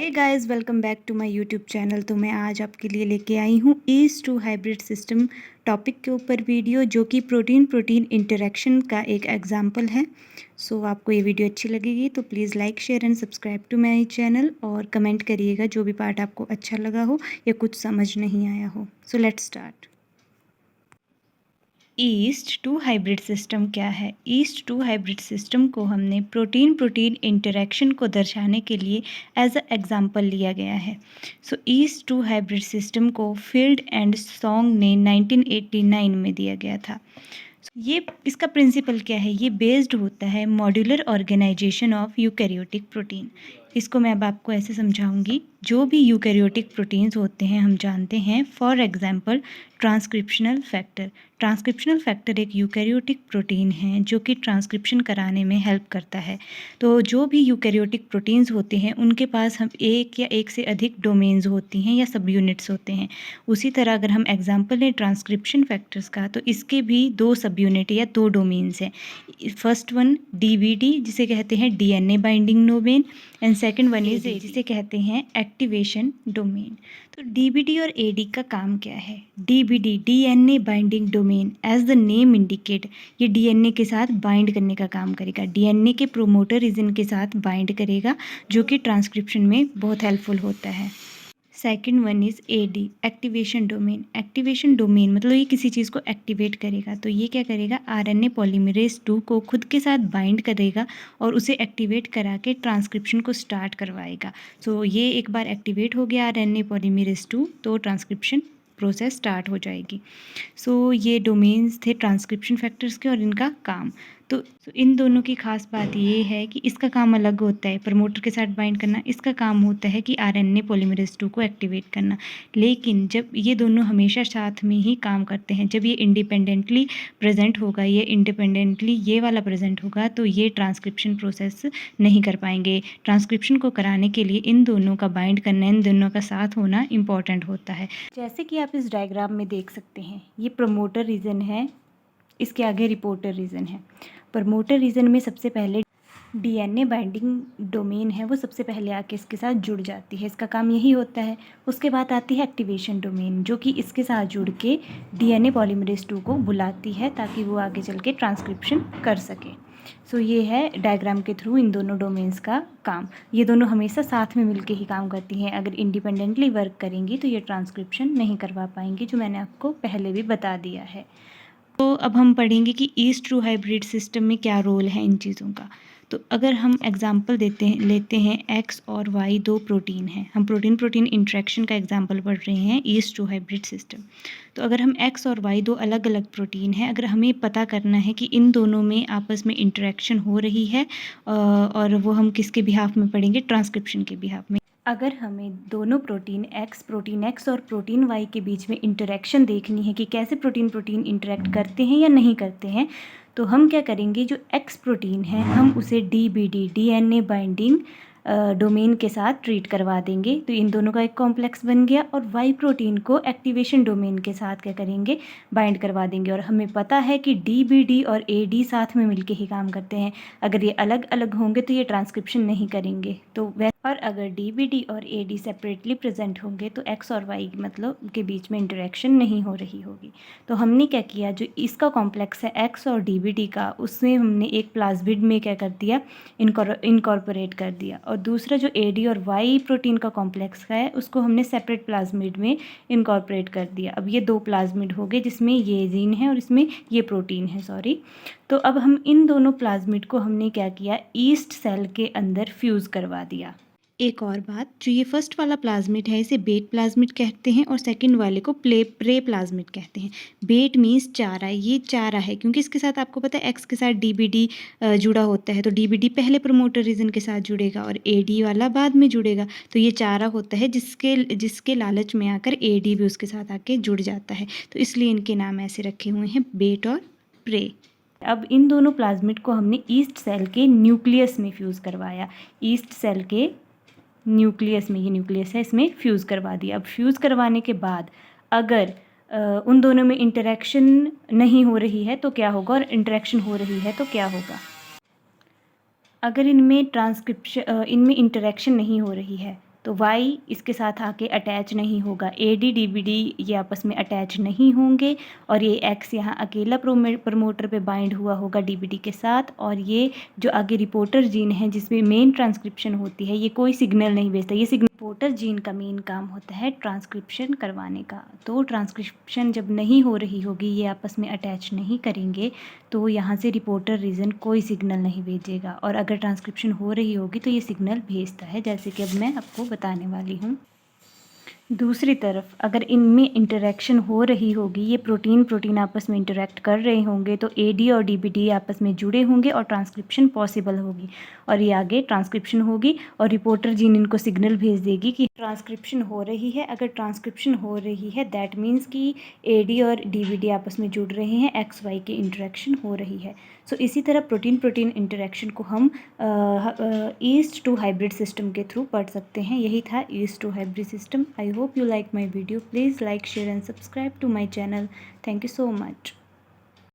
Hey guys, welcome back to my YouTube channel. तो मैं आज आपके लिए लेके आई हूँ yeast two hybrid system topic के ऊपर वीडियो, जो कि प्रोटीन प्रोटीन इंटरेक्शन का एक एग्जांपल है। सो आपको ये वीडियो अच्छी लगेगी तो please like share and subscribe to my channel, और कमेंट करिएगा जो भी पार्ट आपको अच्छा लगा हो या कुछ समझ नहीं आया हो। So let's start. Yeast two hybrid system क्या है? ईस्ट टू हाइब्रिड सिस्टम को हमने प्रोटीन प्रोटीन इंटरेक्शन को दर्शाने के लिए एज अ एग्जांपल लिया गया है। सो ईस्ट टू हाइब्रिड सिस्टम को फील्ड एंड सॉन्ग ने 1989 में दिया गया था। ये इसका प्रिंसिपल क्या है? ये बेस्ड होता है modular organisation of eukaryotic protein. इसको मैं अब आपको ऐसे समझाऊंगी। जो भी यूकैरियोटिक प्रोटीन्स होते हैं हम जानते हैं, for example transcriptional factor. Transcriptional factor एक यूकैरियोटिक प्रोटीन है जो कि ट्रांसक्रिप्शन कराने में हेल्प करता है। तो जो भी यूकैरियोटिक प्रोटीन्स होते हैं उनके पास हम एक या एक से अधिक डोमेन्स होती हैं या सब यूनिट्स होते हैं। उसी तरह अगर हम एग्जांपल लें ट्रांसक्रिप्शन फैक्टर्स का, तो इसके भी दो सब यूनिट या दो डोमेन्स हैं। फर्स्ट वन डीबीडी, जिसे कहते हैं DNA binding domain, and second one is जिसे कहते हैं एक्टिवेशन डोमेन। तो डीबीडी और एडी का काम क्या है? DBD DNA binding domain, as the name indicate, ये डीएनए के साथ बाइंड करने का काम करेगा। डीएनए के प्रोमोटर रीजन के साथ बाइंड करेगा, जो कि ट्रांसक्रिप्शन में बहुत हेल्पफुल होता है। Second one is AD activation domain. Activation domain मतलब ये किसी चीज़ को एक्टिवेट करेगा। तो ये क्या करेगा? आरएनए पॉलीमरेज 2 को खुद के साथ बाइंड करेगा और उसे एक्टिवेट करा के ट्रांसक्रिप्शन को स्टार्ट करवाएगा। सो ये एक बार एक्टिवेट हो गया आरएनए पॉलीमरेज 2, तो ट्रांसक्रिप्शन प्रोसेस स्टार्ट हो जाएगी। सो ये डोमेन्स थे ट्रांसक्रिप्शन फैक्टर्स के और इनका काम। तो इन दोनों की खास बात ये है कि इसका काम अलग होता है, प्रमोटर के साथ बाइंड करना। इसका काम होता है कि आरएनए पॉलीमरेज 2 को एक्टिवेट करना। लेकिन जब ये दोनों हमेशा साथ में ही काम करते हैं, जब ये इंडिपेंडेंटली प्रेजेंट होगा, ये इंडिपेंडेंटली ये वाला प्रेजेंट होगा, तो ये ट्रांसक्रिप्शन प्रोसेस नहीं कर पाएंगे। ट्रांसक्रिप्शन को कराने के लिए इन दोनों का बाइंड करना, इन दोनों का साथ होना इम्पॉर्टेंट होता है। जैसे कि आप इस डायग्राम में देख सकते हैं, ये प्रमोटर रीजन है, इसके आगे रिपोर्टर रीजन है। प्रमोटर रीजन में सबसे पहले डीएनए बाइंडिंग डोमेन है, वो सबसे पहले आके इसके साथ जुड़ जाती है, इसका काम यही होता है। उसके बाद आती है एक्टिवेशन डोमेन, जो कि इसके साथ जुड़ के डीएनए पॉलीमरेज 2 को बुलाती है ताकि वो आगे चल के ट्रांसक्रिप्शन कर सके। सो ये है डायग्राम के थ्रू इन दोनों डोमेन्स का काम। ये दोनों हमेशा साथ में मिलके ही काम करती हैं। अगर इंडिपेंडेंटली वर्क करेंगी तो ये ट्रांसक्रिप्शन नहीं करवा पाएंगी, जो मैंने आपको पहले भी बता दिया है। तो अब हम पढ़ेंगे कि ईस्ट टू हाइब्रिड सिस्टम में क्या रोल है इन चीज़ों का। तो अगर हम एग्जांपल लेते हैं एक्स और वाई दो प्रोटीन हैं। हम प्रोटीन प्रोटीन इंटरेक्शन का एग्जांपल पढ़ रहे हैं ईस्ट टू हाइब्रिड सिस्टम। तो अगर हम एक्स और वाई दो अलग अलग प्रोटीन हैं, अगर हमें पता करना है कि इन दोनों में आपस में इंटरेक्शन हो रही है, और वो हम किसके बिहाफ में पढ़ेंगे? ट्रांसक्रिप्शन के बिहाफ में। अगर हमें दोनों प्रोटीन एक्स और प्रोटीन वाई के बीच में इंटरेक्शन देखनी है कि कैसे प्रोटीन प्रोटीन इंटरेक्ट करते हैं या नहीं करते हैं, तो हम क्या करेंगे? जो एक्स प्रोटीन है हम उसे डीबीडी डीएनए बाइंडिंग डोमेन के साथ ट्रीट करवा देंगे, तो इन दोनों का एक कॉम्प्लेक्स बन गया। और वाई प्रोटीन को एक्टिवेशन डोमेन के साथ क्या करेंगे? बाइंड करवा देंगे। और हमें पता है कि डीबीडी और एडी साथ में मिलके ही काम करते हैं। अगर ये अलग अलग होंगे तो ये ट्रांसक्रिप्शन नहीं करेंगे। तो और अगर डीबीडी और एडी सेपरेटली प्रेजेंट होंगे तो एक्स और वाई मतलब के बीच में इंटरेक्शन नहीं हो रही होगी। तो हमने क्या किया? जो इसका कॉम्प्लेक्स है एक्स और डीबीडी का, उसमें हमने एक प्लाज्मिड में क्या कर दिया? इनकॉर्पोरेट कर दिया। और दूसरा जो एडी और वाई प्रोटीन का कॉम्प्लेक्स है, उसको हमने सेपरेट प्लाज्मिड में इनकॉर्पोरेट कर दिया। अब ये दो प्लाज्मिड हो गए, जिसमें ये जीन है और इसमें ये प्रोटीन है, सॉरी। तो अब हम इन दोनों प्लाज्मिड को हमने क्या किया? ईस्ट सेल के अंदर फ्यूज़ करवा दिया। एक और बात, जो ये फर्स्ट वाला प्लाज्मिड है इसे बेट प्लाज्मिड कहते हैं और सेकंड वाले को प्रे प्लाज्मिड कहते हैं। बेट मीन्स चारा, ये चारा है क्योंकि इसके साथ आपको पता है एक्स के साथ डीबीडी जुड़ा होता है, तो डीबीडी पहले प्रमोटर रीजन के साथ जुड़ेगा और एडी वाला बाद में जुड़ेगा। तो ये चारा होता है जिसके लालच में आकर एडी भी उसके साथ आके जुड़ जाता है, तो इसलिए इनके नाम ऐसे रखे हुए हैं, बेट और प्रे। अब इन दोनों प्लाज्मिड को हमने ईस्ट सेल के न्यूक्लियस में फ्यूज़ करवाया। ईस्ट सेल के न्यूक्लियस में, ये न्यूक्लियस है, इसमें फ्यूज़ करवा दिया। अब फ्यूज़ करवाने के बाद अगर उन दोनों में इंटरेक्शन नहीं हो रही है तो क्या होगा, और इंटरेक्शन हो रही है तो क्या होगा? अगर इनमें इंटरेक्शन नहीं हो रही है तो वाई इसके साथ आके अटैच नहीं होगा, AD DBD ये आपस में अटैच नहीं होंगे और ये X यहाँ अकेला प्रमोटर पे बाइंड हुआ होगा DBD के साथ। और ये जो आगे रिपोर्टर जीन है जिसमें मेन ट्रांसक्रिप्शन होती है, ये कोई सिग्नल नहीं भेजता। ये सिग्नल रिपोर्टर जीन का मेन काम होता है ट्रांसक्रिप्शन करवाने का। तो ट्रांसक्रिप्शन जब नहीं हो रही होगी, ये आपस में अटैच नहीं करेंगे, तो यहाँ से रिपोर्टर रीजन कोई सिग्नल नहीं भेजेगा। और अगर ट्रांसक्रिप्शन हो रही होगी तो ये सिग्नल भेजता है, जैसे कि अब मैं आपको बताने वाली हूँ। दूसरी तरफ अगर इनमें इंटरेक्शन हो रही होगी, ये प्रोटीन आपस में इंटरेक्ट कर रहे होंगे, तो AD और DBD आपस में जुड़े होंगे और ट्रांसक्रिप्शन पॉसिबल होगी। और ये आगे ट्रांसक्रिप्शन होगी और रिपोर्टर जीन इनको सिग्नल भेज देगी कि ट्रांसक्रिप्शन हो रही है। अगर ट्रांसक्रिप्शन हो रही है दैट मीन्स कि AD और DBD आपस में जुड़ रहे हैं, XY की इंटरेक्शन हो रही है। सो इसी तरह प्रोटीन इंटरेक्शन को हम ईस्ट टू हाइब्रिड सिस्टम के थ्रू पढ़ सकते हैं। यही था yeast two hybrid system. I hope you like my video. Please like, share and subscribe to my channel. Thank you so much.